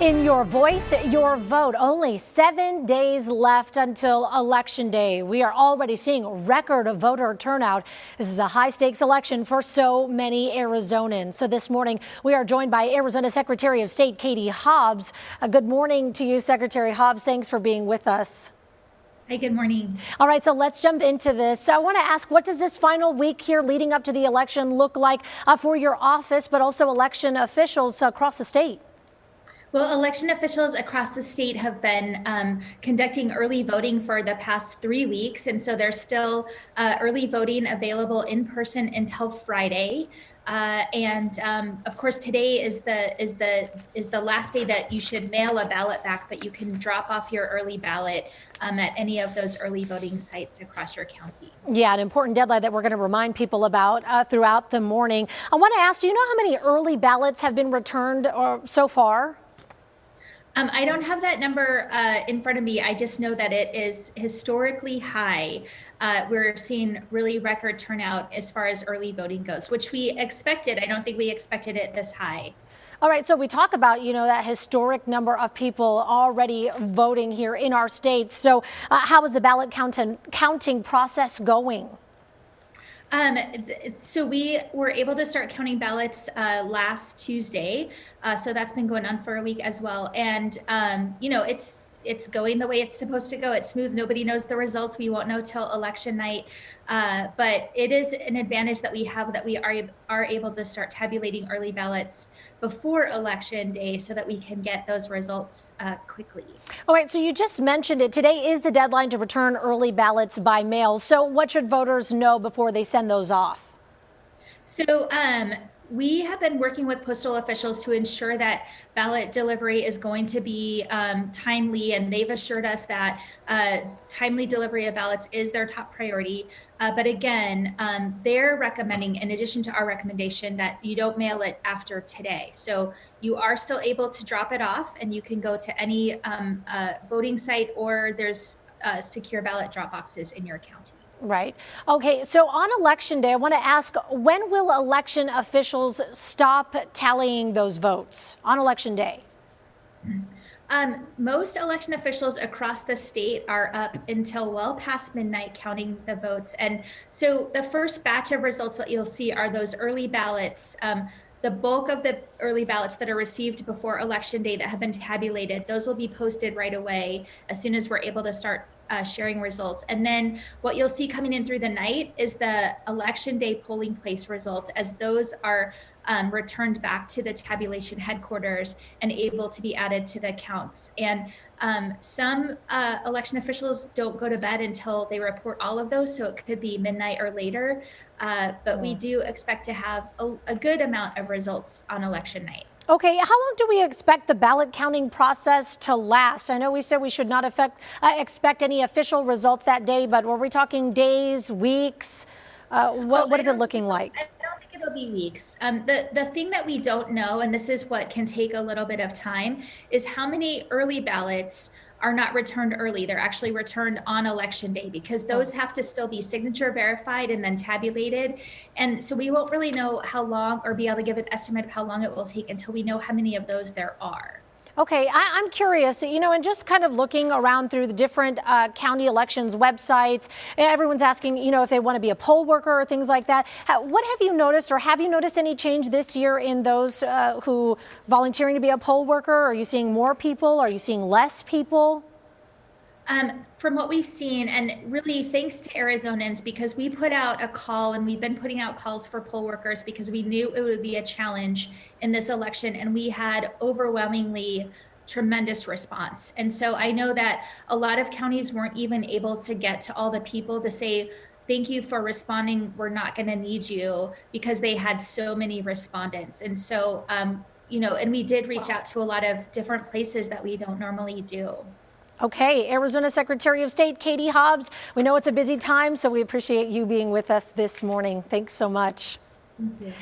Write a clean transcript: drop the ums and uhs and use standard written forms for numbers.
In your voice, your vote. Only 7 days left until Election Day. We are already seeing record voter turnout. This is a high stakes election for so many Arizonans. So this morning, we are joined by Arizona Secretary of State Katie Hobbs. Good morning to you, Secretary Hobbs. Thanks for being with us. Hi, good morning. All right, so let's jump into this. So I want to ask, what does this final week here leading up to the election look like for your office, but also election officials across the state? Well, election officials across the state have been conducting early voting for the past 3 weeks, and so there's still early voting available in person until Friday. Of course, today is the last day that you should mail a ballot back, but you can drop off your early ballot at any of those early voting sites across your county. Yeah, an important deadline that we're going to remind people about throughout the morning. I want to ask, do you know how many early ballots have been returned so far? I don't have that number in front of me. I just know that it is historically high. We're seeing really record turnout as far as early voting goes, which we expected. I don't think we expected it this high. All right, so we talk about, that historic number of people already voting here in our state. So how is the ballot counting process going? So we were able to start counting ballots last Tuesday. So that's been going on for a week as well. And, it's going the way it's supposed to go. It's smooth. Nobody knows the results. We won't know till election night. But it is an advantage that we have that we are able to start tabulating early ballots before election day so that we can get those results quickly. All right. So you just mentioned it. Today is the deadline to return early ballots by mail. So what should voters know before they send those off? So, we have been working with postal officials to ensure that ballot delivery is going to be timely, and they've assured us that timely delivery of ballots is their top priority. But again, they're recommending, in addition to our recommendation, that you don't mail it after today. So you are still able to drop it off, and you can go to any voting site, or there's secure ballot drop boxes in your county. Right. Okay. So on Election Day, I want to ask, when will election officials stop tallying those votes on Election Day? Most election officials across the state are up until well past midnight counting the votes. And so the first batch of results that you'll see are those early ballots. The bulk of the early ballots that are received before Election Day that have been tabulated, those will be posted right away as soon as we're able to start sharing results. And then what you'll see coming in through the night is the Election Day polling place results, as those are returned back to the tabulation headquarters and able to be added to the counts. And some election officials don't go to bed until they report all of those, so it could be midnight or later. But we do expect to have a good amount of results on election night. Okay, how long do we expect the ballot counting process to last? I know we said we should not expect any official results that day, but were we talking days, weeks? What is it looking like? I don't think it'll be weeks. The thing that we don't know, and this is what can take a little bit of time, is how many early ballots are not returned early. They're actually returned on Election Day, because those have to still be signature verified and then tabulated. And so we won't really know how long, or be able to give an estimate of how long it will take until we know how many of those there are. Okay, I'm curious, and just kind of looking around through the different county elections websites, everyone's asking, if they want to be a poll worker or things like that. What have you noticed, or have you noticed any change this year in those who volunteering to be a poll worker? Are you seeing more people? Are you seeing less people? From what we've seen, and really thanks to Arizonans, because we put out a call, and we've been putting out calls for poll workers because we knew it would be a challenge in this election, and we had overwhelmingly tremendous response. And so I know that a lot of counties weren't even able to get to all the people to say, thank you for responding, we're not going to need you, because they had so many respondents. And so, and we did reach out to a lot of different places that we don't normally do. Okay, Arizona Secretary of State Katie Hobbs, we know it's a busy time, so we appreciate you being with us this morning. Thanks so much. Thank you.